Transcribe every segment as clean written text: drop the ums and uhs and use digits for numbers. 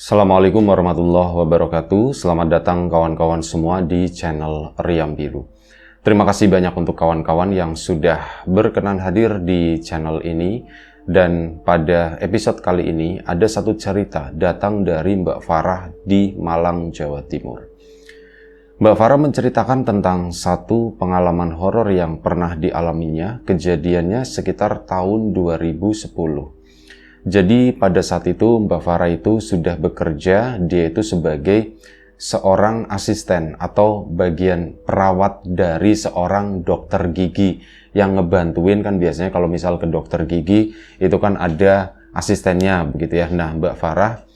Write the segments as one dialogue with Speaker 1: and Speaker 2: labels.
Speaker 1: Assalamualaikum warahmatullahi wabarakatuh. Selamat datang kawan-kawan semua di channel Riam Biru. Terima kasih banyak untuk kawan-kawan yang sudah berkenan hadir di channel ini. Dan pada episode kali ini ada satu cerita datang dari Mbak Farah di Malang, Jawa Timur. Mbak Farah menceritakan tentang satu pengalaman horor yang pernah dialaminya. Kejadiannya sekitar tahun 2010. Jadi pada saat itu Mbak Farah itu sudah bekerja, dia itu sebagai seorang asisten atau bagian perawat dari seorang dokter gigi yang ngebantuin. Kan biasanya kalau misal ke dokter gigi itu kan ada asistennya begitu ya. Nah, Mbak Farah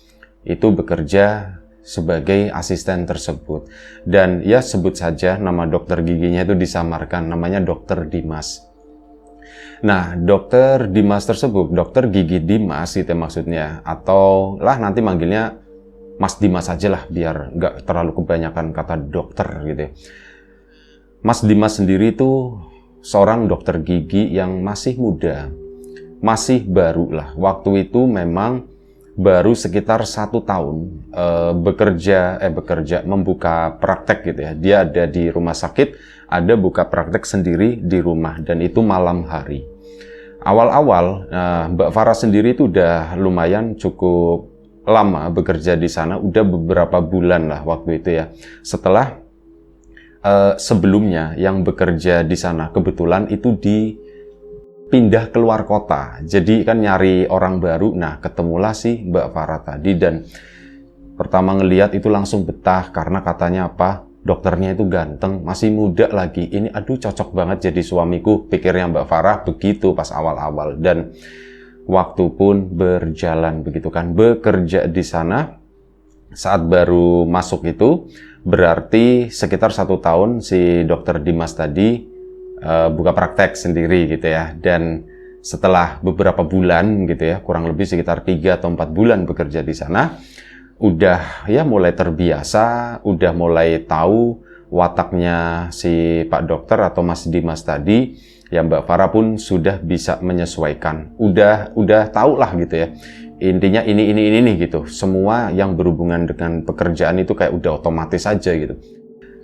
Speaker 1: itu bekerja sebagai asisten tersebut. Dan ya sebut saja nama dokter giginya itu disamarkan, namanya Dokter Dimas. Nah, Dokter Dimas tersebut, Dokter Gigi Dimas gitu maksudnya, atau lah nanti manggilnya Mas Dimas aja lah biar nggak terlalu kebanyakan kata dokter gitu ya. Mas Dimas sendiri itu seorang dokter gigi yang masih muda, masih baru lah. Waktu itu memang baru sekitar 1 tahun membuka praktek gitu ya. Dia ada di rumah sakit, ada buka praktek sendiri di rumah, dan itu malam hari. Awal-awal Mbak Farah sendiri itu udah lumayan cukup lama bekerja di sana, udah beberapa bulan lah waktu itu ya. Setelah sebelumnya yang bekerja di sana kebetulan itu dipindah keluar kota. Jadi kan nyari orang baru, nah ketemulah si Mbak Farah tadi, dan pertama ngelihat itu langsung betah karena katanya apa? Dokternya itu ganteng, masih muda lagi. Ini aduh cocok banget jadi suamiku, pikirnya Mbak Farah begitu pas awal-awal. Dan waktu pun berjalan begitu kan, bekerja di sana. Saat baru masuk itu berarti sekitar 1 tahun si Dokter Dimas tadi buka praktek sendiri gitu ya. Dan setelah beberapa bulan gitu ya, kurang lebih sekitar 3 atau 4 bulan bekerja di sana, udah ya mulai terbiasa, udah mulai tahu wataknya si Pak Dokter atau Mas Dimas tadi. Ya Mbak Farah pun sudah bisa menyesuaikan, udah tahu lah gitu ya. Intinya ini gitu. Semua yang berhubungan dengan pekerjaan itu kayak udah otomatis aja gitu.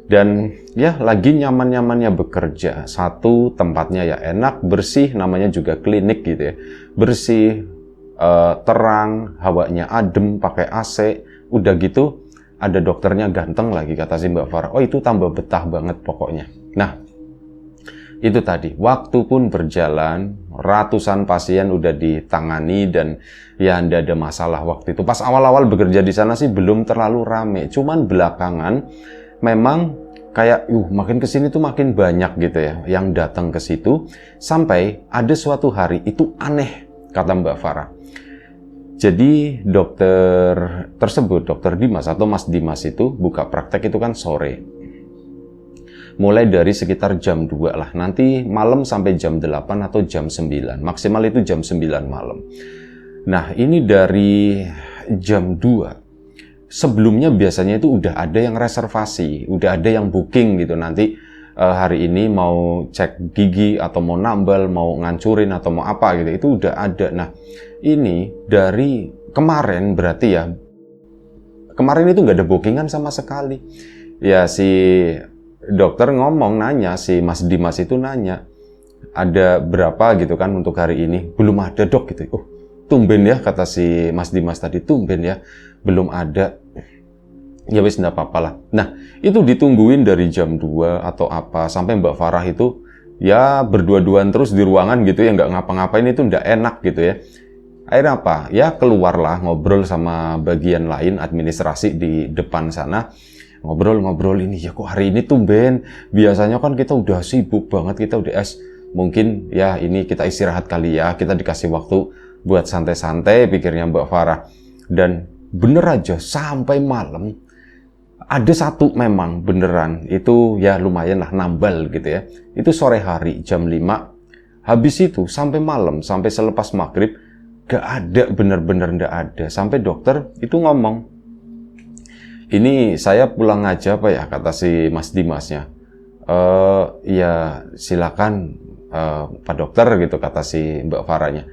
Speaker 1: Dan ya lagi nyaman-nyamannya bekerja. Satu, tempatnya ya enak, bersih, namanya juga klinik gitu ya. Bersih, terang, hawanya adem, pakai AC. Udah gitu ada dokternya ganteng lagi, kata si Mbak Farah. Oh itu tambah betah banget pokoknya. Nah itu tadi, waktu pun berjalan, ratusan pasien udah ditangani, dan ya nggak ada masalah waktu itu. Pas awal-awal bekerja di sana sih belum terlalu rame, cuman belakangan memang kayak makin kesini tuh makin banyak gitu ya yang datang ke situ. Sampai ada suatu hari itu aneh, kata Mbak Farah. Jadi dokter tersebut, Dokter Dimas atau Mas Dimas itu buka praktek itu kan sore. Mulai dari sekitar jam 2 lah, nanti malam sampai jam 8 atau jam 9, maksimal itu jam 9 malam. Nah ini dari jam 2, sebelumnya biasanya itu udah ada yang reservasi, udah ada yang booking gitu, nanti hari ini mau cek gigi atau mau nambal, mau ngancurin atau mau apa gitu, itu udah ada. Nah ini dari kemarin berarti ya, kemarin itu nggak ada bookingan sama sekali. Ya si dokter ngomong, nanya, si Mas Dimas itu nanya, ada berapa gitu kan untuk hari ini? Belum ada dok gitu. Oh tumben ya, kata si Mas Dimas tadi, tumben ya, belum ada. Ya wis enggak apa-apa lah. Nah itu ditungguin dari jam 2 atau apa, sampai Mbak Farah itu ya berdua-duaan terus di ruangan gitu ya, nggak ngapa-ngapain, itu nggak enak gitu ya. Akhirnya apa? Ya keluarlah ngobrol sama bagian lain administrasi di depan sana. Ngobrol ini, ya kok hari ini tumben, biasanya kan kita udah sibuk banget, kita udah mungkin ya ini kita istirahat kali ya, kita dikasih waktu buat santai-santai, pikirnya Mbak Farah. Dan bener aja sampai malam ada satu memang beneran itu ya lumayan lah nambal gitu ya. Itu sore hari jam 5, habis itu sampai malam, sampai selepas maghrib gak ada, bener-bener gak ada. Sampai dokter itu ngomong, ini saya pulang aja Pak ya, kata si Mas Dimasnya. Ya silakan Pak Dokter gitu, kata si Mbak Farahnya.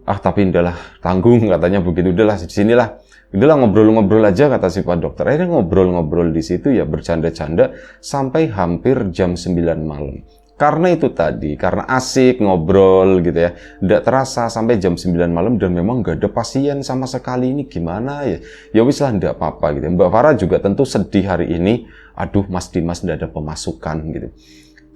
Speaker 1: Ah tapi udahlah, tanggung katanya begitu, udahlah sinilah Itulah ngobrol-ngobrol aja kata si Pak Dokter. Akhirnya ngobrol-ngobrol di situ ya, bercanda-canda sampai hampir jam 9 malam. Karena itu tadi, karena asik ngobrol gitu ya, tidak terasa sampai jam 9 malam dan memang nggak ada pasien sama sekali. Ini gimana ya? Ya wis lah, nggak apa-apa gitu. Mbak Farah juga tentu sedih hari ini. Aduh, Mas Dimas nggak ada pemasukan gitu.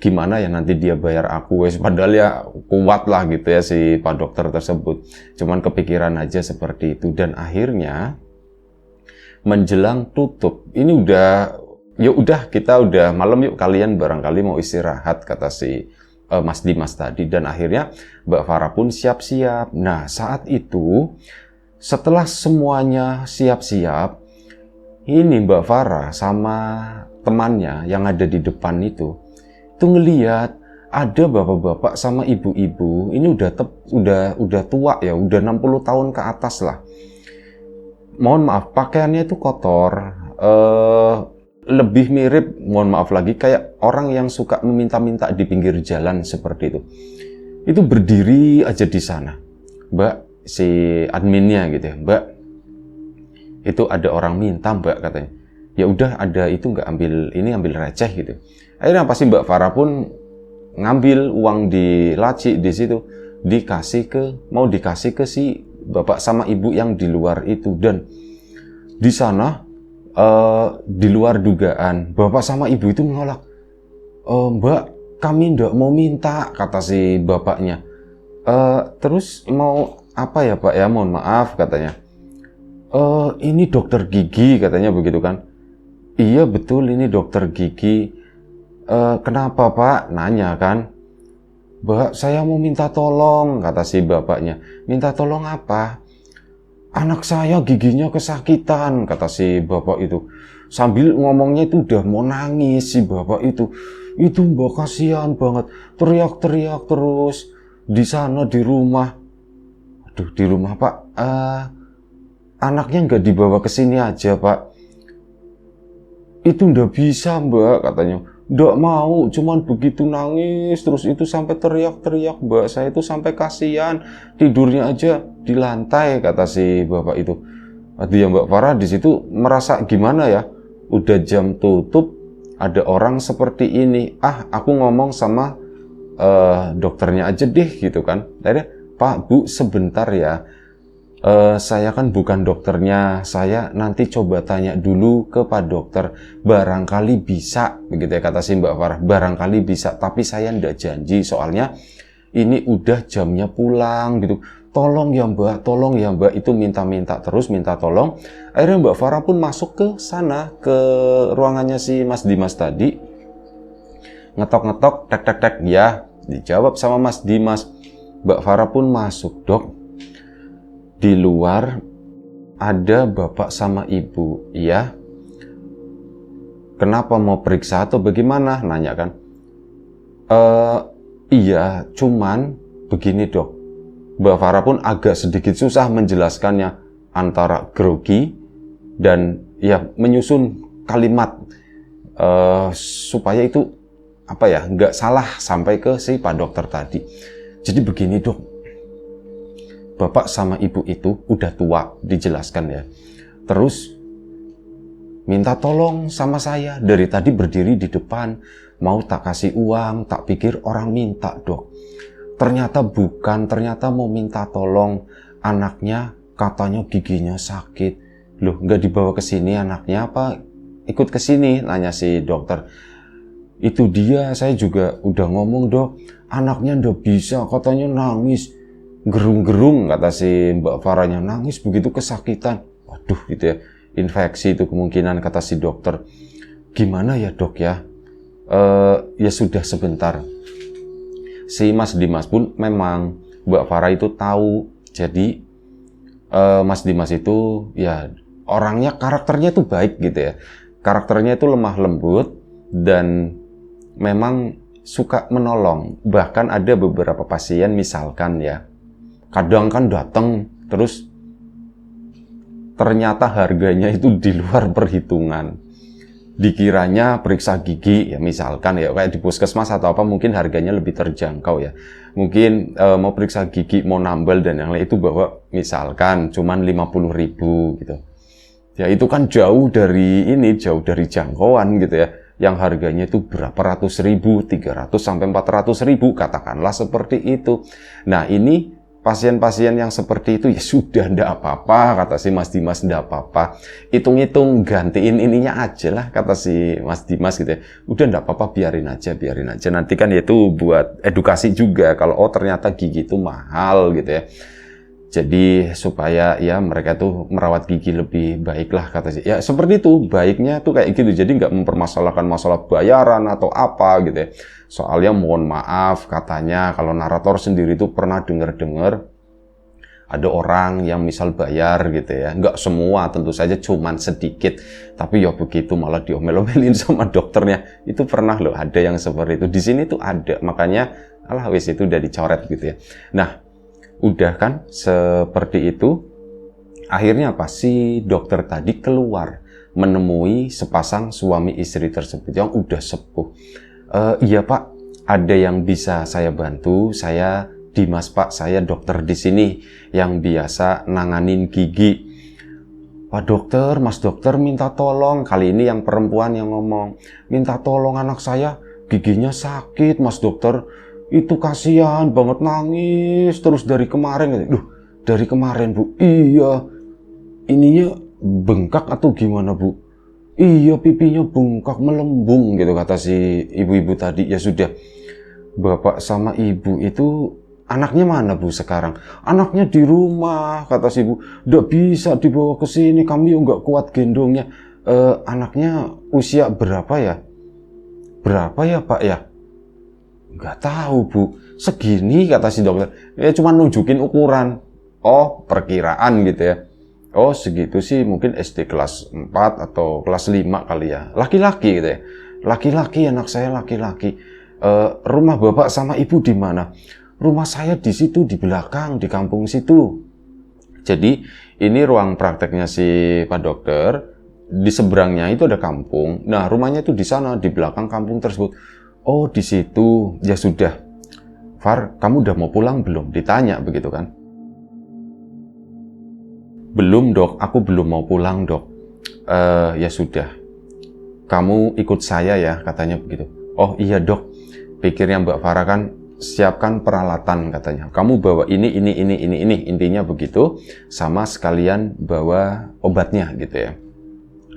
Speaker 1: Gimana ya nanti dia bayar aku? Wis padahal ya kuat lah gitu ya si Pak Dokter tersebut. Cuman kepikiran aja seperti itu, dan akhirnya menjelang tutup ini udah kita udah malam, yuk kalian barangkali mau istirahat kata si Mas Dimas tadi, dan akhirnya Mbak Farah pun siap-siap. Nah, saat itu setelah semuanya siap-siap, ini Mbak Farah sama temannya yang ada di depan itu ngelihat ada bapak-bapak sama ibu-ibu, ini udah tua ya, udah 60 tahun ke atas lah. Mohon maaf, pakaiannya itu kotor, lebih mirip, mohon maaf lagi, kayak orang yang suka meminta-minta di pinggir jalan seperti itu. Itu berdiri aja di sana. Mbak, si adminnya gitu ya, Mbak, itu ada orang minta Mbak katanya. Ya udah, ada itu nggak ambil receh gitu. Akhirnya pasti Mbak Farah pun ngambil uang di laci di situ, mau dikasih ke si bapak sama ibu yang di luar itu. Dan di sana di luar dugaan, bapak sama ibu itu menolak. Mbak, kami ndak mau minta, kata si bapaknya. Terus mau apa ya Pak ya, mohon maaf katanya. Ini dokter gigi katanya begitu kan. Iya betul, ini dokter gigi. Kenapa Pak? Nanya kan. Mbak, saya mau minta tolong, kata si bapaknya. Minta tolong apa? Anak saya giginya kesakitan, kata si bapak itu. Sambil ngomongnya itu udah mau nangis si bapak itu. Itu Mbak, kasihan banget. Teriak-teriak terus. Di sana di rumah. Aduh, di rumah Pak. Anaknya nggak dibawa ke sini aja Pak. Itu nggak bisa Mbak, katanya. Nggak mau, cuman begitu nangis terus itu sampai teriak-teriak Mbak. Saya itu sampai kasihan, tidurnya aja di lantai, kata si bapak itu. Aduh ya Mbak Farah di situ merasa gimana ya? Udah jam tutup, ada orang seperti ini. Aku ngomong sama dokternya aja deh gitu kan. Akhirnya, Pak Bu sebentar ya. Saya kan bukan dokternya, saya nanti coba tanya dulu ke Pak Dokter, barangkali bisa, begitu ya kata si Mbak Farah, barangkali bisa, tapi saya ndak janji, soalnya ini udah jamnya pulang gitu. Tolong ya Mbak, itu minta-minta terus, minta tolong. Akhirnya Mbak Farah pun masuk ke sana, ke ruangannya si Mas Dimas tadi, ngetok-ngetok, tek-tek-tek, ya, dijawab sama Mas Dimas. Mbak Farah pun masuk, Dok. Di luar ada bapak sama ibu, ya. Kenapa, mau periksa atau bagaimana? Nanya kan. Iya, cuman begini Dok. Mbak Farah pun agak sedikit susah menjelaskannya, antara grogi dan ya menyusun kalimat supaya itu apa ya, nggak salah sampai ke si Pak Dokter tadi. Jadi begini Dok. Bapak sama ibu itu udah tua, dijelaskan ya. Terus minta tolong sama saya, dari tadi berdiri di depan, mau tak kasih uang, tak pikir orang minta Dok. Ternyata bukan, ternyata mau minta tolong. Anaknya katanya giginya sakit. Loh, nggak dibawa ke sini anaknya apa? Ikut ke sini, nanya si dokter. Itu dia, saya juga udah ngomong Dok, anaknya nggak bisa, katanya nangis. Gerung-gerung, kata si Mbak Farahnya, nangis begitu kesakitan. Waduh gitu ya, infeksi itu kemungkinan, kata si dokter. Gimana ya Dok ya? Ya sudah sebentar. Si Mas Dimas pun memang Mbak Farah itu tahu. Jadi Mas Dimas itu ya orangnya, karakternya itu baik gitu ya. Karakternya itu lemah lembut dan memang suka menolong. Bahkan ada beberapa pasien misalkan ya, kadang kan datang terus ternyata harganya itu di luar perhitungan. Dikiranya periksa gigi ya misalkan ya, kayak di puskesmas atau apa, mungkin harganya lebih terjangkau ya. Mungkin mau periksa gigi, mau nambal dan yang lain itu bawa misalkan cuman 50.000 gitu. Ya itu kan jauh dari jangkauan gitu ya. Yang harganya itu berapa ratus ribu, 300 sampai 400 ribu, katakanlah seperti itu. Nah ini pasien-pasien yang seperti itu, ya sudah ndak apa-apa, kata si Mas Dimas, ndak apa-apa. Hitung-hitung gantiin ininya aja lah, kata si Mas Dimas gitu ya. Udah ndak apa-apa, biarin aja. Nanti kan itu buat edukasi juga, kalau oh ternyata gigi itu mahal gitu ya. Jadi supaya ya mereka tuh merawat gigi lebih baik lah, kata sih. Ya seperti itu, baiknya tuh kayak gitu. Jadi nggak mempermasalahkan masalah bayaran atau apa gitu ya. Soalnya mohon maaf, katanya kalau narator sendiri tuh pernah dengar ada orang yang misal bayar gitu ya. Nggak semua, tentu saja cuman sedikit. Tapi ya begitu malah diomel-omelin sama dokternya. Itu pernah loh, ada yang seperti itu. Di sini tuh ada, makanya alah wis itu udah dicoret gitu ya. Nah, udah kan seperti itu, akhirnya apa, si dokter tadi keluar menemui sepasang suami istri tersebut yang udah sepuh. Iya Pak, ada yang bisa saya bantu? Saya Dimas Pak, saya dokter di sini yang biasa nanganin gigi. Pak dokter, Mas dokter minta tolong. Kali ini yang perempuan yang ngomong, minta tolong anak saya giginya sakit Mas dokter. Itu kasihan banget, nangis terus dari kemarin. Duh, dari kemarin Bu? Iya, ininya bengkak atau gimana Bu? Iya, pipinya bengkak melembung gitu, kata si ibu-ibu tadi. Ya sudah, bapak sama ibu itu anaknya mana Bu sekarang? Anaknya di rumah, kata si ibu. Nggak bisa dibawa ke sini, kami nggak kuat gendongnya. Anaknya usia berapa ya? Berapa ya Pak ya? Nggak tahu Bu, segini, kata si dokter. Ya cuma nunjukin ukuran. Oh, perkiraan gitu ya. Oh, segitu sih mungkin SD kelas 4 atau kelas 5 kali ya. Laki-laki gitu ya. Laki-laki, anak saya laki-laki. Rumah bapak sama ibu di mana? Rumah saya di situ, di belakang, di kampung situ. Jadi ini ruang prakteknya si Pak Dokter. Di seberangnya itu ada kampung. Nah, rumahnya itu di sana, di belakang kampung tersebut. Oh, di situ. Ya sudah. Far, kamu udah mau pulang belum? Ditanya begitu kan. Belum dok, aku belum mau pulang dok. Ya sudah. Kamu ikut saya ya, katanya begitu. Oh iya dok. Pikirnya Mbak Farah kan, siapkan peralatan katanya. Kamu bawa ini. Intinya begitu. Sama sekalian bawa obatnya gitu ya.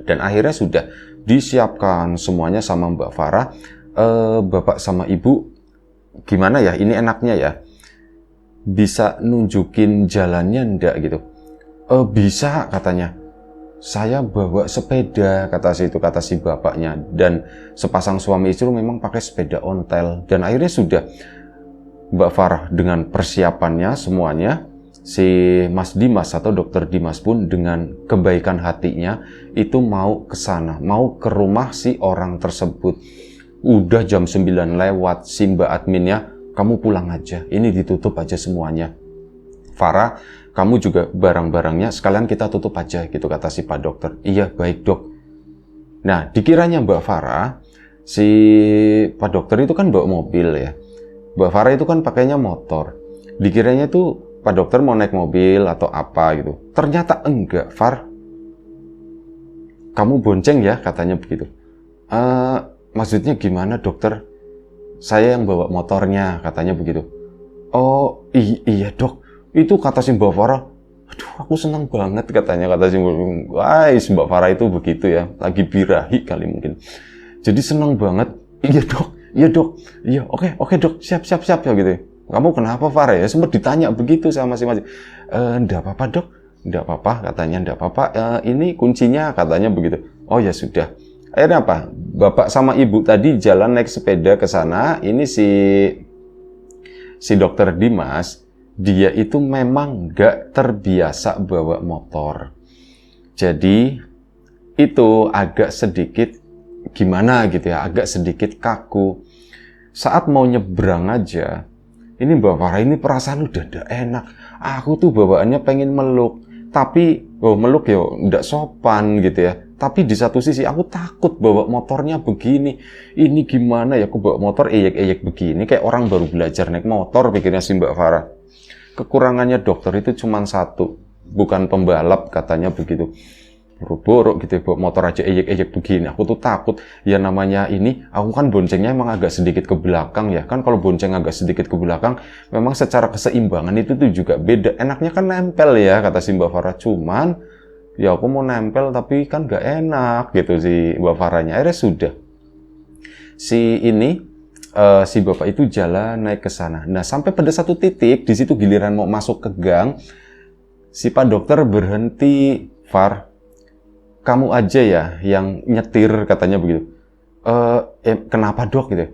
Speaker 1: Dan akhirnya sudah disiapkan semuanya sama Mbak Farah. Bapak sama ibu, gimana ya, ini enaknya ya, bisa nunjukin jalannya ndak gitu? Bisa katanya. Saya bawa sepeda, kata si bapaknya. Dan sepasang suami istri memang pakai sepeda ontel. Dan akhirnya sudah, Mbak Farah dengan persiapannya semuanya, si Mas Dimas atau Dokter Dimas pun dengan kebaikan hatinya itu mau ke sana, mau ke rumah si orang tersebut. Udah jam 9 lewat, si Mbak adminnya, kamu pulang aja, ini ditutup aja semuanya. Farah, kamu juga barang-barangnya sekalian kita tutup aja gitu, kata si Pak Dokter. Iya, baik dok. Nah, dikiranya Mbak Farah, si Pak Dokter itu kan bawa mobil ya. Mbak Farah itu kan pakainya motor. Dikiranya tuh Pak Dokter mau naik mobil atau apa gitu. Ternyata enggak, Far. Kamu bonceng ya, katanya begitu. Maksudnya gimana dokter? Saya yang bawa motornya, katanya begitu. Oh iya dok, itu kata si Mbak Farah. Aduh, aku senang banget katanya, kata si Mbak Farah itu begitu ya, lagi birahi kali mungkin. Jadi senang banget. Iya dok, oke dok, siap ya gitu. Kamu kenapa Farah ya? Sempat ditanya begitu sama si Mas. Nggak apa-apa dok, nggak apa-apa katanya, nggak apa-apa. Ini kuncinya katanya begitu. Oh ya sudah. Akhirnya apa? Bapak sama ibu tadi jalan naik sepeda ke sana. Ini si Dokter Dimas, dia itu memang nggak terbiasa bawa motor. Jadi itu agak sedikit gimana gitu ya, agak sedikit kaku. Saat mau nyebrang aja, ini Mbak Farah ini perasaan udah nggak enak. Aku tuh bawaannya pengen meluk, tapi meluk ya nggak sopan gitu ya. Tapi di satu sisi aku takut bawa motornya begini. Ini gimana ya, aku bawa motor eyek-eyek begini kayak orang baru belajar naik motor, pikirnya si Mbak Farah. Kekurangannya dokter itu cuma satu, bukan pembalap katanya begitu. buru-buru gitu ya, bawa motor aja ejek-ejek begini. Aku tuh takut, ya namanya ini, aku kan boncengnya emang agak sedikit ke belakang ya, kan kalau bonceng agak sedikit ke belakang, memang secara keseimbangan itu tuh juga beda. Enaknya kan nempel ya, kata si Mbak Farah, cuman, ya aku mau nempel tapi kan gak enak gitu si Mbak Farahnya. Akhirnya sudah, si bapak itu jalan naik ke sana. Nah, sampai pada satu titik, di situ giliran mau masuk ke gang, si Pak Dokter berhenti, Far, kamu aja ya yang nyetir, katanya begitu. Kenapa dok gitu?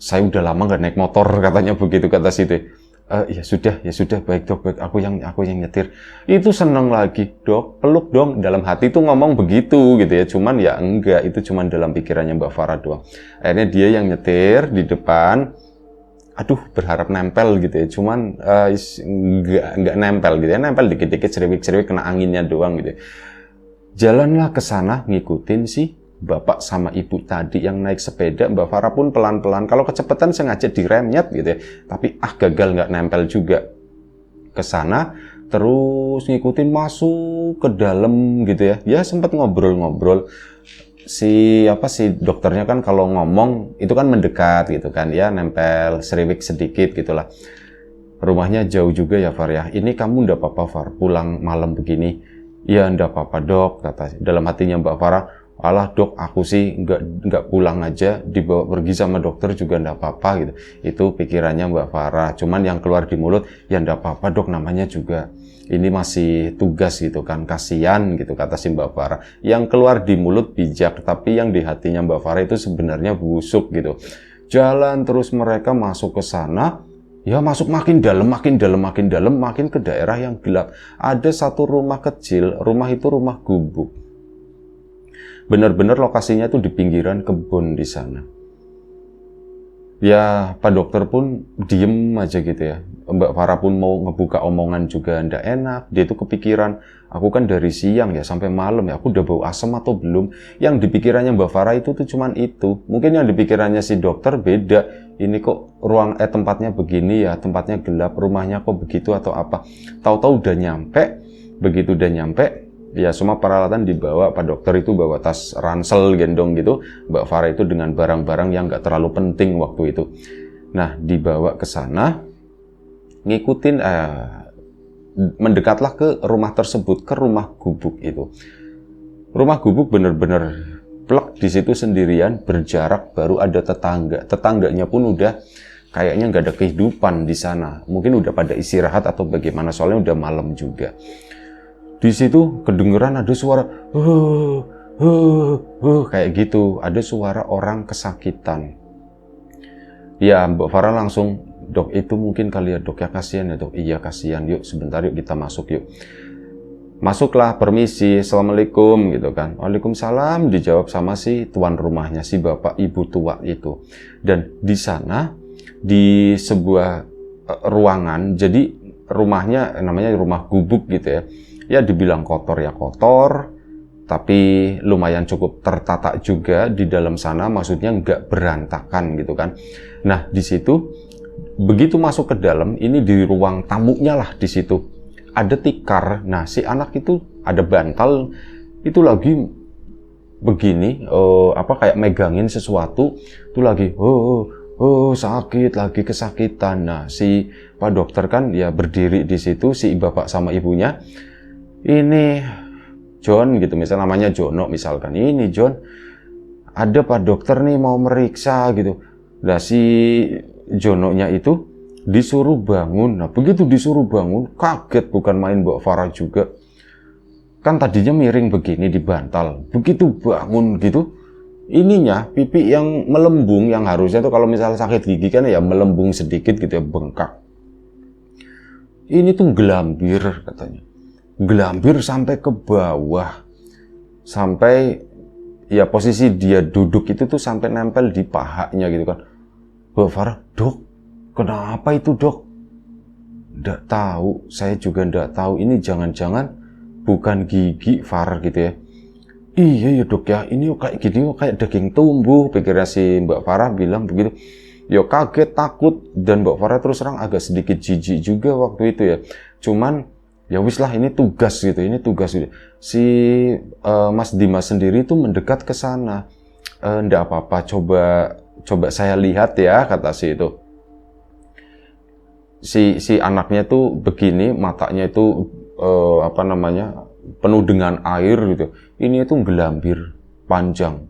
Speaker 1: Saya udah lama nggak naik motor, katanya begitu, kata situ. Ya sudah, baik dok, baik, aku yang nyetir. Itu seneng lagi, dok, peluk dong. Dalam hati tuh ngomong begitu gitu ya, cuman ya enggak, itu cuman dalam pikirannya Mbak Farah doang. Akhirnya dia yang nyetir di depan. Aduh, berharap nempel gitu ya, cuman nggak nempel gitu ya, nempel dikit-dikit, cerewik-cerewik, kena anginnya doang gitu ya. Jalanlah ke sana ngikutin si bapak sama ibu tadi yang naik sepeda. Mbak Farah pun pelan-pelan, kalau kecepatan sengaja diremnyet gitu ya, tapi gagal, nggak nempel juga. Ke sana terus ngikutin masuk ke dalam gitu ya. Ya sempat ngobrol-ngobrol. Si dokternya kan kalau ngomong itu kan mendekat gitu kan ya, nempel seriwik sedikit gitulah. Rumahnya jauh juga ya Far ya. Ini kamu ndak apa-apa Far, pulang malam begini? Ya ndak apa-apa dok, kata dalam hatinya Mbak Farah. Alah dok, aku sih nggak pulang aja, dibawa pergi sama dokter juga ndak apa-apa gitu. Itu pikirannya Mbak Farah. Cuman yang keluar di mulut, ya ndak apa-apa dok, namanya juga ini masih tugas gitu kan, kasihan gitu, kata si Mbak Farah. Yang keluar di mulut bijak, tapi yang di hatinya Mbak Farah itu sebenarnya busuk gitu. Jalan terus mereka masuk ke sana. Ya masuk makin dalam, makin ke daerah yang gelap. Ada satu rumah kecil, rumah itu rumah gubuk. Benar-benar lokasinya tuh di pinggiran kebun di sana. Ya Pak Dokter pun diem aja gitu ya. Mbak Farah pun mau ngebuka omongan juga ndak enak. Dia tuh kepikiran, aku kan dari siang ya sampai malam ya, aku udah bau asam atau belum. Yang di pikirannya Mbak Farah itu tuh cuman itu. Mungkin yang di pikirannya si dokter beda. Ini kok tempatnya begini ya, tempatnya gelap, rumahnya kok begitu atau apa. Tahu-tahu udah nyampe, begitu udah nyampe, ya semua peralatan dibawa. Pak Dokter itu bawa tas ransel gendong gitu. Mbak Farah itu dengan barang-barang yang nggak terlalu penting waktu itu. Nah, dibawa ke sana, ngikutin, mendekatlah ke rumah tersebut, ke rumah gubuk itu. Rumah gubuk bener-bener plek di situ sendirian, berjarak, baru ada tetangga. Tetangganya pun udah kayaknya nggak ada kehidupan di sana. Mungkin udah pada istirahat atau bagaimana, soalnya udah malam juga. Di situ kedengeran ada suara kayak gitu, ada suara orang kesakitan. Ya Mbak Farah langsung, dok itu mungkin kali ya dok, ya kasihan ya dok. Iya kasihan, yuk sebentar yuk kita masuk yuk. Masuklah, permisi, assalamualaikum gitu kan. Waalaikumsalam, dijawab sama si tuan rumahnya, si bapak ibu tua itu. Dan di sana, di sebuah ruangan, jadi rumahnya namanya rumah gubuk gitu ya. Ya dibilang kotor ya kotor, tapi lumayan cukup tertata juga di dalam sana, maksudnya nggak berantakan gitu kan. Nah di situ, begitu masuk ke dalam, ini di ruang tamunya lah di situ. Ada tikar. Nah, si anak itu ada bantal, itu lagi begini, kayak megangin sesuatu, itu lagi, sakit, lagi kesakitan. Nah, si Pak Dokter kan ya berdiri di situ, si bapak sama ibunya, ini John gitu, misalnya namanya Jono misalkan, ini John, ada Pak Dokter nih mau meriksa gitu. Nah, si Jononya itu disuruh bangun. Nah begitu disuruh bangun, kaget bukan main Mbak Farah juga. Kan tadinya miring begini di bantal, begitu bangun gitu, ininya pipi yang melembung, yang harusnya tuh kalau misalnya sakit gigi kan ya melembung sedikit gitu ya, bengkak. Ini tuh gelambir katanya, gelambir sampai ke bawah, sampai ya posisi dia duduk itu tuh sampai nempel di pahanya gitu kan. Mbak Farah, dok, kenapa itu dok? Nggak tahu, saya juga nggak tahu. Ini jangan-jangan bukan gigi Farah gitu ya. Iya ya dok ya, ini kayak gini, kayak daging tumbuh, pikirnya si Mbak Farah bilang begitu. Yo kaget, takut, dan Mbak Farah terus terang agak sedikit jijik juga waktu itu ya. Cuman ya wis lah, ini tugas gitu, ini tugas gitu. Si Mas Dimas sendiri tuh mendekat ke sana. Ndak apa-apa, coba saya lihat ya, kata si itu. Si anaknya tuh begini, matanya itu penuh dengan air gitu. Ini itu gelambir panjang,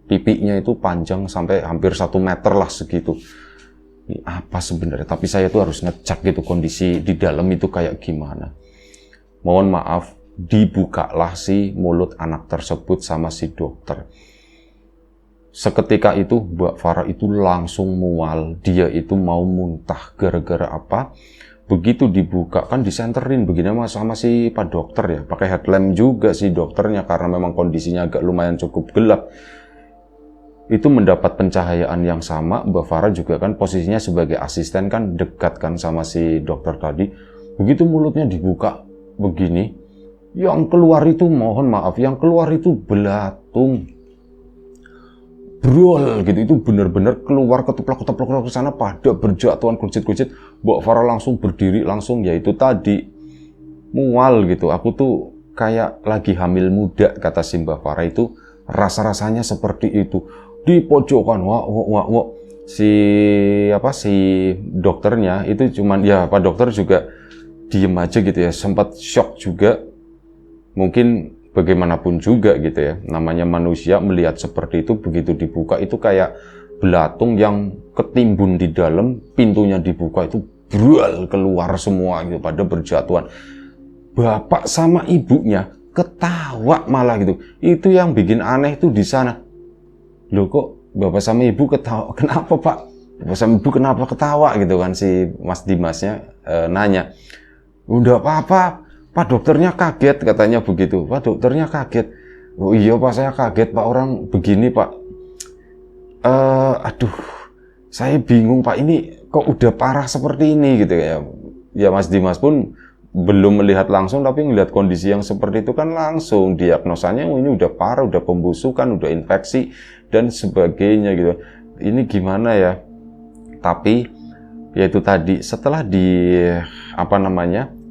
Speaker 1: pipinya itu panjang sampai hampir 1 meter lah segitu. Ini apa sebenarnya? Tapi saya tuh harus ngecek gitu kondisi di dalam itu kayak gimana. Mohon maaf, dibukalah si mulut anak tersebut sama si dokter. Seketika itu Mbak Farah itu langsung mual. Dia itu mau muntah gara-gara apa? Begitu dibuka kan disenterin begini sama si Pak Dokter ya. Pakai headlamp juga si dokternya karena memang kondisinya agak lumayan cukup gelap. Itu mendapat pencahayaan yang sama. Mbak Farah juga kan posisinya sebagai asisten kan dekat kan sama si dokter tadi. Begitu mulutnya dibuka begini, yang keluar itu mohon maaf, yang keluar itu belatung. Brol gitu, itu benar-benar keluar ketuplak-ketuplak ke sana pada berjatuhan kucit-kucit. Mbak Farah langsung berdiri, langsung ya itu tadi mual gitu. Aku tuh kayak lagi hamil muda, kata si Mbak Farah itu rasa-rasanya seperti itu. Di pojokan, si dokternya itu cuman ya Pak Dokter juga diem aja gitu ya, sempat shock juga. Mungkin bagaimanapun juga gitu ya, namanya manusia melihat seperti itu, begitu dibuka itu kayak belatung yang ketimbun di dalam, pintunya dibuka itu brual keluar semua gitu pada berjatuhan. Bapak sama ibunya ketawa malah gitu. Itu yang bikin aneh itu di sana. Loh kok bapak sama ibu ketawa? Kenapa Pak? Bapak sama ibu kenapa ketawa gitu kan, si Mas Dimasnya nanya. Udah apa-apa, Pak Dokternya kaget, katanya begitu. Pak Dokternya kaget. Oh iya Pak, saya kaget Pak, orang begini Pak. Aduh, saya bingung Pak, ini kok udah parah seperti ini gitu ya. Ya Mas Dimas pun belum melihat langsung, tapi melihat kondisi yang seperti itu kan langsung diagnosanya ini udah parah, udah pembusukan, udah infeksi dan sebagainya gitu. Ini gimana ya? Tapi ya itu tadi, setelah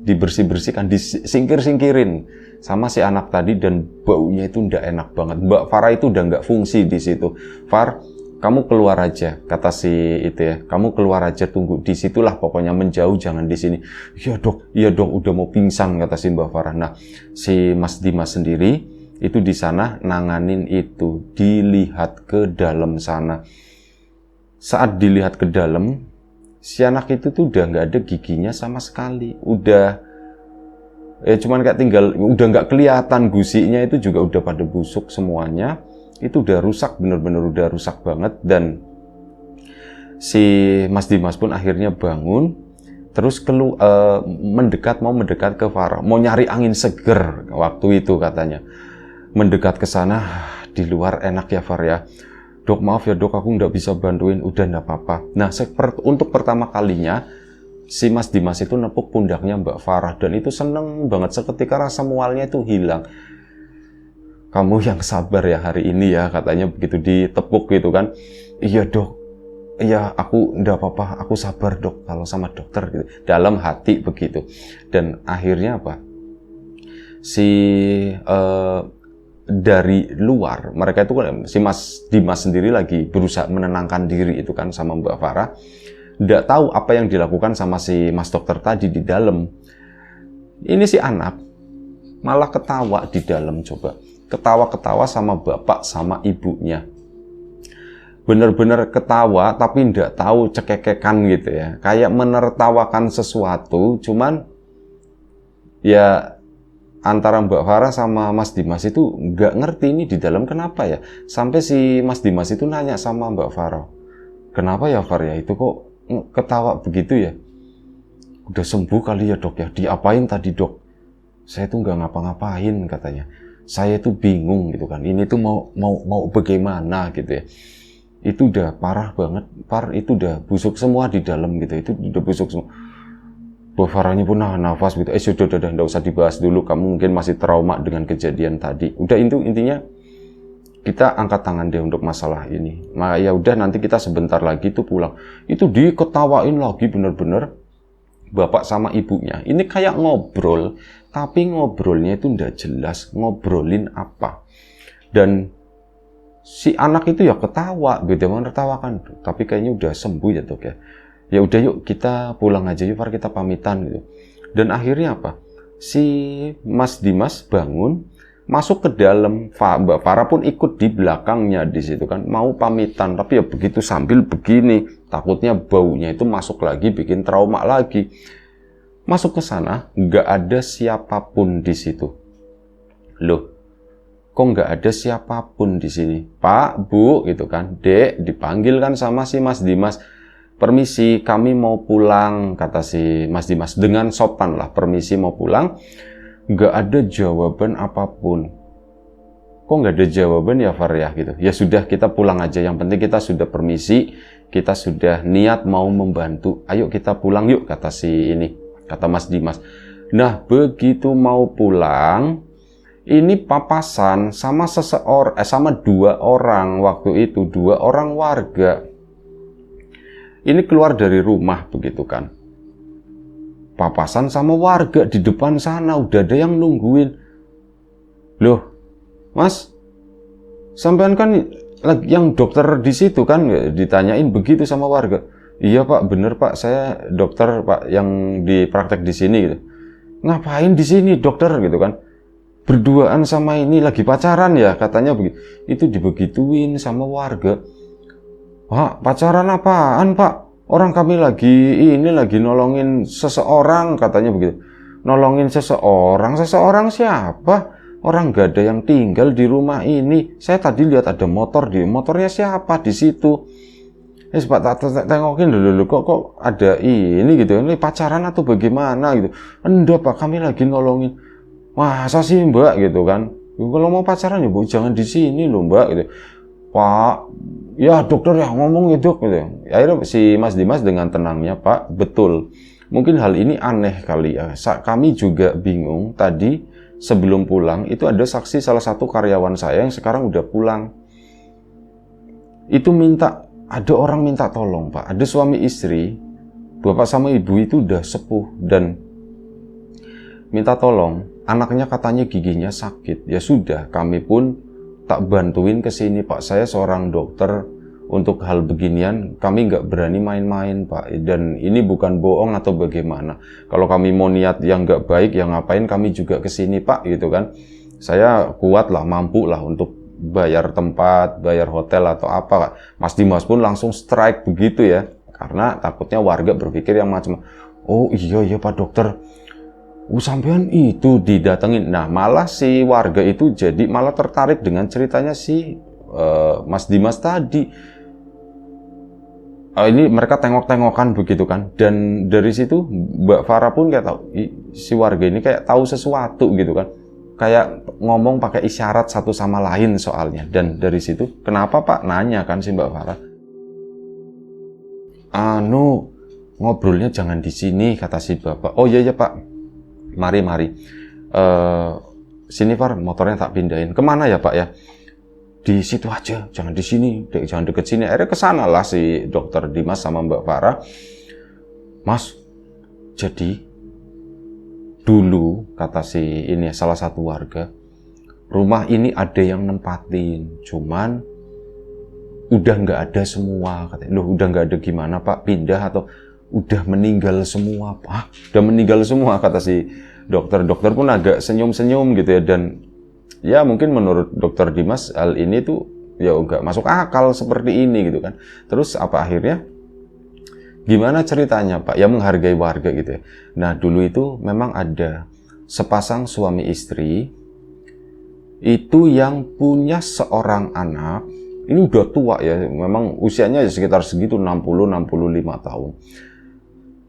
Speaker 1: dibersih-bersihkan, disingkir-singkirin sama si anak tadi dan baunya itu ndak enak banget. Mbak Farah itu udah nggak fungsi di situ. Far, kamu keluar aja, kata si itu ya. Kamu keluar aja, tunggu di situlah pokoknya, menjauh, jangan di sini. Iya dok, udah mau pingsan, kata si Mbak Farah. Nah, si Mas Dimas sendiri itu di sana nanganin itu, dilihat ke dalam sana. Saat dilihat ke dalam, si anak itu tuh udah nggak ada giginya sama sekali, udah cuman kayak tinggal, udah nggak kelihatan gusinya, itu juga udah pada busuk semuanya, itu udah rusak, bener-bener udah rusak banget. Dan si Mas Dimas pun akhirnya bangun, terus mau mendekat ke Farah, mau nyari angin seger waktu itu katanya, mendekat ke sana. Di luar enak ya Far ya. Dok maaf ya dok, aku nggak bisa bantuin, udah nggak apa-apa. Nah untuk pertama kalinya si Mas Dimas itu nepuk pundaknya Mbak Farah dan itu seneng banget, seketika rasa mualnya itu hilang. Kamu yang sabar ya hari ini ya, katanya begitu ditepuk gitu kan. Iya dok, iya aku nggak apa-apa, aku sabar dok kalau sama dokter gitu. Dalam hati begitu. Dan akhirnya apa? Dari luar, mereka itu kan, si Mas Dimas sendiri lagi berusaha menenangkan diri itu kan sama Mbak Farah. Nggak tahu apa yang dilakukan sama si Mas Dokter tadi di dalam. Ini si anak malah ketawa di dalam, coba. Ketawa-ketawa sama bapak sama ibunya. Bener-bener ketawa tapi nggak tahu cekekekan gitu ya. Kayak menertawakan sesuatu, cuman ya antara Mbak Farah sama Mas Dimas itu nggak ngerti ini di dalam kenapa ya. Sampai si Mas Dimas itu nanya sama Mbak Farah, kenapa ya Far ya, itu kok ketawa begitu ya? Udah sembuh kali ya dok ya? Diapain tadi dok? Saya tuh nggak ngapa-ngapain katanya. Saya tuh bingung gitu kan. Ini tuh mau bagaimana gitu ya. Itu udah parah banget, Far, itu udah busuk semua di dalam gitu. Itu udah busuk semua. Mbak Farahnya pun nafas gitu. Sudah, nggak usah dibahas dulu. Kamu mungkin masih trauma dengan kejadian tadi. Udah intinya kita angkat tangan deh untuk masalah ini. Nah, ya udah nanti kita sebentar lagi tuh pulang. Itu diketawain lagi bener-bener bapak sama ibunya. Ini kayak ngobrol, tapi ngobrolnya itu ndak jelas ngobrolin apa. Dan si anak itu ya ketawa, gitu, menertawakan, tapi kayaknya udah sembuh ya dok ya. Ya udah yuk kita pulang aja yuk, Far, kita pamitan gitu. Dan akhirnya apa? Si Mas Dimas bangun, masuk ke dalam, Mbak Farah pun ikut di belakangnya di situ kan, mau pamitan, tapi ya begitu sambil begini, takutnya baunya itu masuk lagi, bikin trauma lagi. Masuk ke sana, nggak ada siapapun di situ. Loh, kok nggak ada siapapun di sini? Pak, Bu, gitu kan, Dek, dipanggil kan sama si Mas Dimas. Permisi, kami mau pulang, kata si Mas Dimas. Dengan sopan lah, permisi mau pulang. Nggak ada jawaban apapun. Kok nggak ada jawaban ya, Far, ya, gitu. Ya sudah, kita pulang aja. Yang penting kita sudah permisi, kita sudah niat mau membantu. Ayo kita pulang yuk, kata Mas Dimas. Nah, begitu mau pulang, ini papasan sama sama 2 orang waktu itu, 2 orang warga. Ini keluar dari rumah begitu kan. Papasan sama warga di depan sana, udah ada yang nungguin. Loh, Mas, sampean kan yang dokter di situ kan, ditanyain begitu sama warga. Iya Pak, bener Pak, saya dokter Pak yang dipraktek di sini gitu. Ngapain di sini dokter gitu kan? Berduaan sama ini lagi pacaran ya, katanya begitu. Itu dibegituin sama warga. Pak, pacaran apaan Pak? Orang kami lagi nolongin seseorang, katanya begitu. Nolongin seseorang siapa? Orang gak ada yang tinggal di rumah ini. Saya tadi lihat ada motor motornya siapa di situ? Pak, tengokin dulu, kok ada ini gitu, ini pacaran atau bagaimana gitu. Enggak Pak, kami lagi nolongin. Masa sih Mbak gitu kan? Kalau mau pacaran ya Bu, jangan di sini loh Mbak gitu. Pak, ya dokter ya ngomong ya dok gitu. Akhirnya si Mas Dimas dengan tenangnya, Pak, betul. Mungkin hal ini aneh kali ya. Kami juga bingung tadi sebelum pulang itu ada saksi salah satu karyawan saya yang sekarang udah pulang. Itu ada orang minta tolong Pak. Ada suami istri, bapak sama ibu itu udah sepuh dan minta tolong. Anaknya katanya giginya sakit. Ya sudah, kami pun tak bantuin ke sini Pak. Saya seorang dokter, untuk hal beginian kami nggak berani main-main Pak. Dan ini bukan bohong atau bagaimana. Kalau kami mau niat yang nggak baik, yang ngapain kami juga ke sini Pak gitu kan. Saya kuat lah, mampu lah untuk bayar tempat, bayar hotel atau apa. Mas Dimas pun langsung strike begitu ya. Karena takutnya warga berpikir yang macam, oh iya Pak dokter, sampean itu didatengin. Nah, malah si warga itu jadi malah tertarik dengan ceritanya si Mas Dimas tadi. Ini mereka tengok-tengokan begitu kan. Dan dari situ Mbak Farah pun kayak tahu, si warga ini kayak tahu sesuatu gitu kan. Kayak ngomong pakai isyarat satu sama lain soalnya. Dan dari situ, kenapa Pak? Nanya kan si Mbak Farah. Ngobrolnya jangan di sini, kata si Bapak. Oh iya Pak. Mari. Sini Far, motornya tak pindahin. Kemana ya Pak ya? Di situ aja, jangan di sini, jangan deket sini. Akhirnya kesana lah si dokter Dimas sama Mbak Farah. Mas, jadi dulu kata si ini salah satu warga, rumah ini ada yang nempatin, cuman udah nggak ada semua. Katanya, loh udah nggak ada gimana Pak? Pindah atau udah meninggal semua Pak? Udah meninggal semua, kata si dokter. Dokter pun agak senyum-senyum gitu ya. Dan ya mungkin menurut dokter Dimas hal ini tuh ya nggak masuk akal seperti ini gitu kan. Terus apa akhirnya? Gimana ceritanya Pak? Ya menghargai warga gitu ya. Nah dulu itu memang ada sepasang suami istri itu yang punya seorang anak. Ini udah tua ya, memang usianya sekitar segitu 60-65 tahun.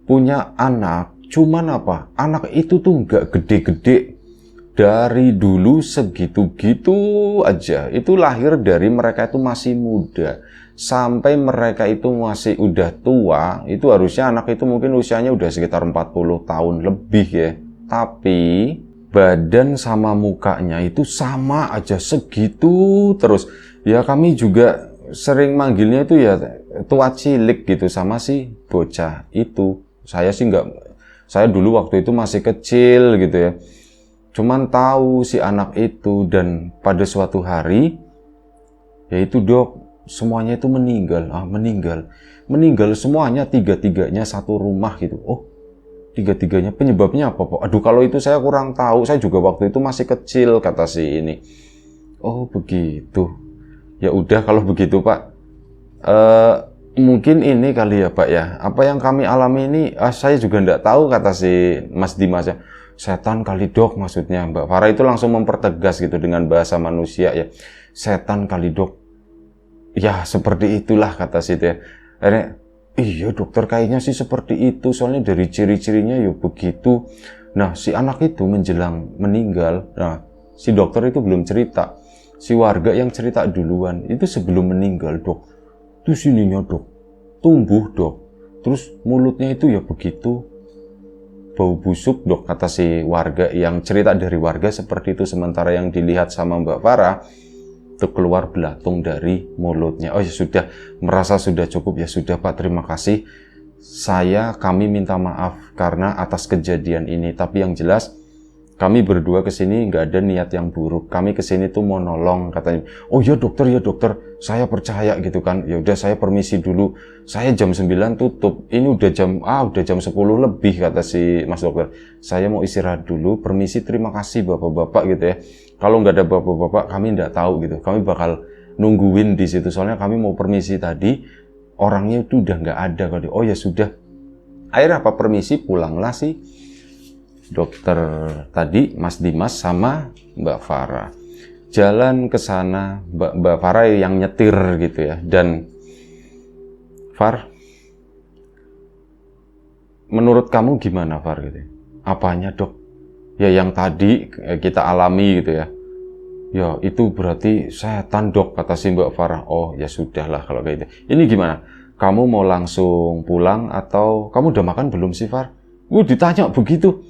Speaker 1: Punya anak, cuman apa? Anak itu tuh nggak gede-gede. Dari dulu segitu-gitu aja. Itu lahir dari mereka itu masih muda. Sampai mereka itu masih udah tua, itu harusnya anak itu mungkin usianya udah sekitar 40 tahun lebih ya. Tapi badan sama mukanya itu sama aja segitu terus. Ya kami juga sering manggilnya itu ya tua cilik gitu sama si bocah itu. Saya sih nggak, saya dulu waktu itu masih kecil gitu ya. cuman tahu si anak itu, dan pada suatu hari, yaitu dok, semuanya itu meninggal. Meninggal semuanya, tiga-tiganya satu rumah gitu. Oh, tiga-tiganya, penyebabnya apa, Pak? Aduh, kalau itu saya kurang tahu, saya juga waktu itu masih kecil, kata si ini. Oh, begitu. Ya udah kalau begitu, Pak. Mungkin ini kali ya, Pak ya. Apa yang kami alami ini, saya juga enggak tahu, kata si Mas Dimas ya. Setan kali dok, maksudnya. Mbak Farah itu langsung mempertegas gitu dengan bahasa manusia ya. Setan kali dok. Ya, seperti itulah, kata si itu ya. Akhirnya, iya dokter, kayaknya sih seperti itu. Soalnya dari ciri-cirinya ya begitu. Nah, si anak itu menjelang meninggal. Nah, si dokter itu belum cerita. Si warga yang cerita duluan. Itu sebelum meninggal, dok. Itu sininya, dok, tumbuh, dok. Terus mulutnya itu ya begitu, bau busuk, dok, kata si warga yang cerita dari warga seperti itu. Sementara yang dilihat sama Mbak Farah, itu keluar belatung dari mulutnya. Oh ya sudah, merasa sudah cukup. Ya sudah Pak, terima kasih. Kami minta maaf karena atas kejadian ini. Tapi yang jelas, kami berdua kesini nggak ada niat yang buruk. Kami kesini tuh mau nolong, katanya. Oh ya dokter, saya percaya gitu kan. Ya udah, saya permisi dulu. Saya jam 9 tutup. Ini udah jam 10 lebih, kata si Mas dokter. Saya mau istirahat dulu. Permisi, terima kasih bapak-bapak gitu ya. Kalau nggak ada bapak-bapak, kami nggak tahu gitu. Kami bakal nungguin di situ. Soalnya kami mau permisi tadi, orangnya itu udah nggak ada kali. Oh ya sudah. Akhirnya apa, permisi, pulanglah sih dokter tadi, Mas Dimas sama Mbak Farah. Jalan ke sana, Mbak Farah yang nyetir gitu ya. Dan Far, menurut kamu gimana, Far gitu? Apanya, dok? Ya yang tadi kita alami gitu ya. Ya itu berarti setan, dok, kata si Mbak Farah. Oh ya sudahlah kalau kayak gitu. Ini gimana? Kamu mau langsung pulang atau kamu udah makan belum sih, Far? Ditanya begitu.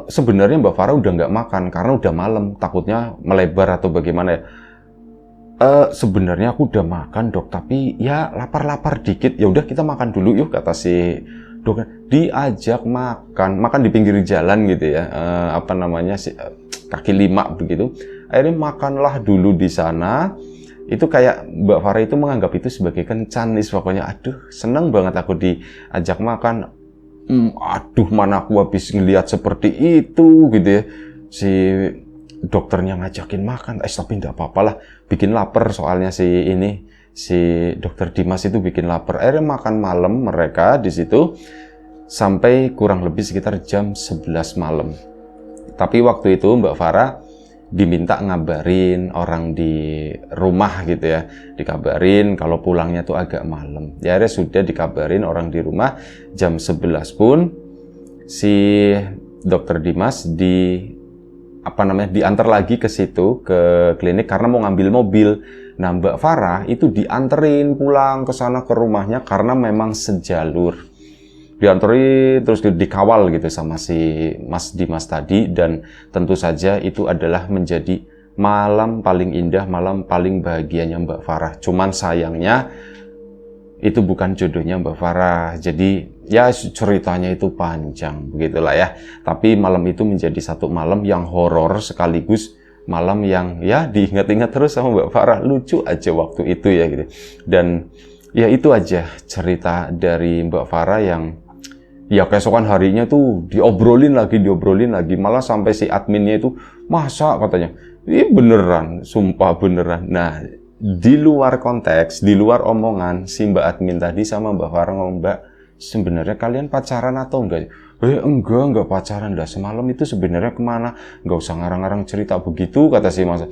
Speaker 1: Sebenarnya Mbak Farah udah nggak makan karena udah malam, takutnya melebar atau bagaimana ya. Sebenarnya aku udah makan, dok, tapi ya lapar-lapar dikit. Ya udah kita makan dulu yuk, kata si dok. Diajak makan di pinggir jalan gitu ya. Apa namanya sih, kaki lima begitu. Akhirnya makanlah dulu di sana. Itu kayak Mbak Farah itu menganggap itu sebagai kencan nih, pokoknya. Aduh, seneng banget aku diajak makan. Aduh, mana aku habis ngelihat seperti itu gitu ya. Si dokternya ngajakin makan, tapi enggak apa-apa lah, bikin lapar soalnya si dokter Dimas itu bikin lapar. Akhirnya makan malam mereka di situ sampai kurang lebih sekitar jam 11 malam. Tapi waktu itu Mbak Farah diminta ngabarin orang di rumah gitu ya, dikabarin kalau pulangnya tuh agak malam. Ya akhirnya sudah dikabarin orang di rumah. Jam 11 pun si dokter Dimas diantar lagi ke situ, ke klinik karena mau ngambil mobil. Nah, Mbak Farah itu dianterin pulang ke sana ke rumahnya karena memang sejalur. Dianterin terus dikawal gitu sama si Mas Dimas tadi, dan tentu saja itu adalah menjadi malam paling indah, malam paling bahagianya Mbak Farah. Cuman sayangnya itu bukan jodohnya Mbak Farah. Jadi ya ceritanya itu panjang begitulah ya. Tapi malam itu menjadi satu malam yang horor sekaligus malam yang ya diingat-ingat terus sama Mbak Farah. Lucu aja waktu itu ya gitu. Dan ya itu aja cerita dari Mbak Farah yang ya keesokan harinya tuh diobrolin lagi, malah sampai si adminnya itu, masa katanya, ini beneran, sumpah beneran. Nah, di luar konteks, di luar omongan, si Mbak admin tadi sama Mbak Farah ngomong, Mbak, sebenarnya kalian pacaran atau enggak? Enggak pacaran, dah semalam itu sebenarnya kemana? Enggak usah ngarang-ngarang cerita begitu, kata si Mas.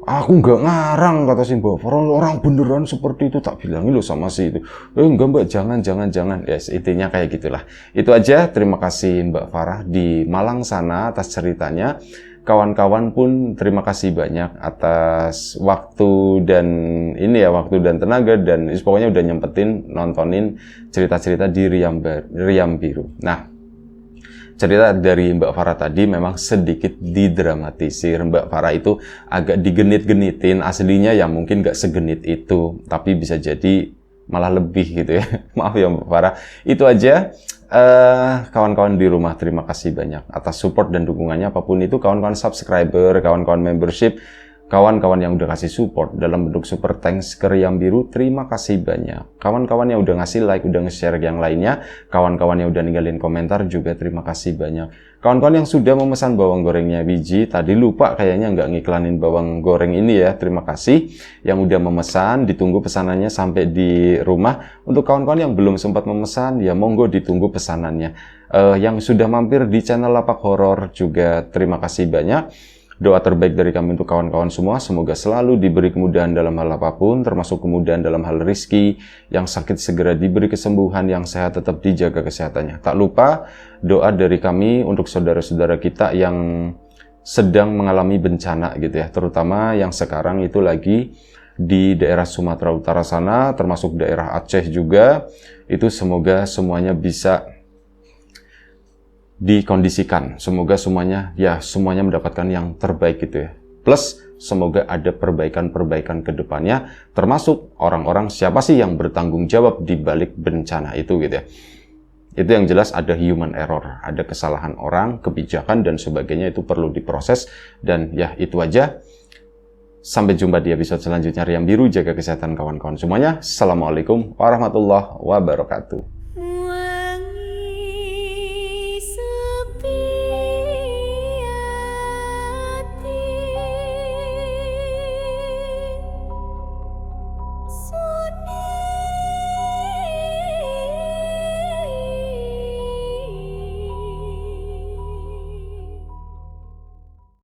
Speaker 1: Aku nggak ngarang, kata si Mbak Farah, orang beneran seperti itu, tak bilangin lo sama si itu. Enggak Mbak, jangan. Yes, intinya kayak gitulah. Itu aja, terima kasih Mbak Farah di Malang sana atas ceritanya. Kawan-kawan pun terima kasih banyak atas waktu dan tenaga, dan pokoknya udah nyempetin nontonin cerita-cerita di Riam Biru. Nah, cerita dari Mbak Farah tadi memang sedikit didramatisir. Mbak Farah itu agak digenit-genitin, aslinya ya mungkin nggak segenit itu, tapi bisa jadi malah lebih gitu ya. Maaf ya Mbak Farah. Itu aja kawan-kawan di rumah, terima kasih banyak atas support dan dukungannya apapun itu, kawan-kawan subscriber, kawan-kawan membership, kawan-kawan yang udah kasih support dalam bentuk super thanks ke Riam Biru, terima kasih banyak. Kawan-kawan yang udah ngasih like, udah nge-share yang lainnya, kawan-kawan yang udah ninggalin komentar juga terima kasih banyak. Kawan-kawan yang sudah memesan bawang gorengnya biji, tadi lupa kayaknya nggak ngiklanin bawang goreng ini ya, terima kasih. Yang udah memesan, ditunggu pesanannya sampai di rumah. Untuk kawan-kawan yang belum sempat memesan, ya monggo ditunggu pesanannya. Yang sudah mampir di channel Lapak Horor juga terima kasih banyak. Doa terbaik dari kami untuk kawan-kawan semua, semoga selalu diberi kemudahan dalam hal apapun, termasuk kemudahan dalam hal rizki, yang sakit segera diberi kesembuhan, yang sehat tetap dijaga kesehatannya. Tak lupa, doa dari kami untuk saudara-saudara kita yang sedang mengalami bencana gitu ya, terutama yang sekarang itu lagi di daerah Sumatera Utara sana, termasuk daerah Aceh juga, itu semoga semuanya bisa dikondisikan, semoga semuanya mendapatkan yang terbaik gitu ya. Plus semoga ada perbaikan-perbaikan ke depannya, termasuk orang-orang siapa sih yang bertanggung jawab di balik bencana itu gitu ya. Itu yang jelas ada human error, ada kesalahan orang, kebijakan dan sebagainya, itu perlu diproses. Dan ya itu aja. Sampai jumpa di episode selanjutnya Riam Biru, jaga kesehatan kawan-kawan semuanya. Assalamualaikum warahmatullahi wabarakatuh.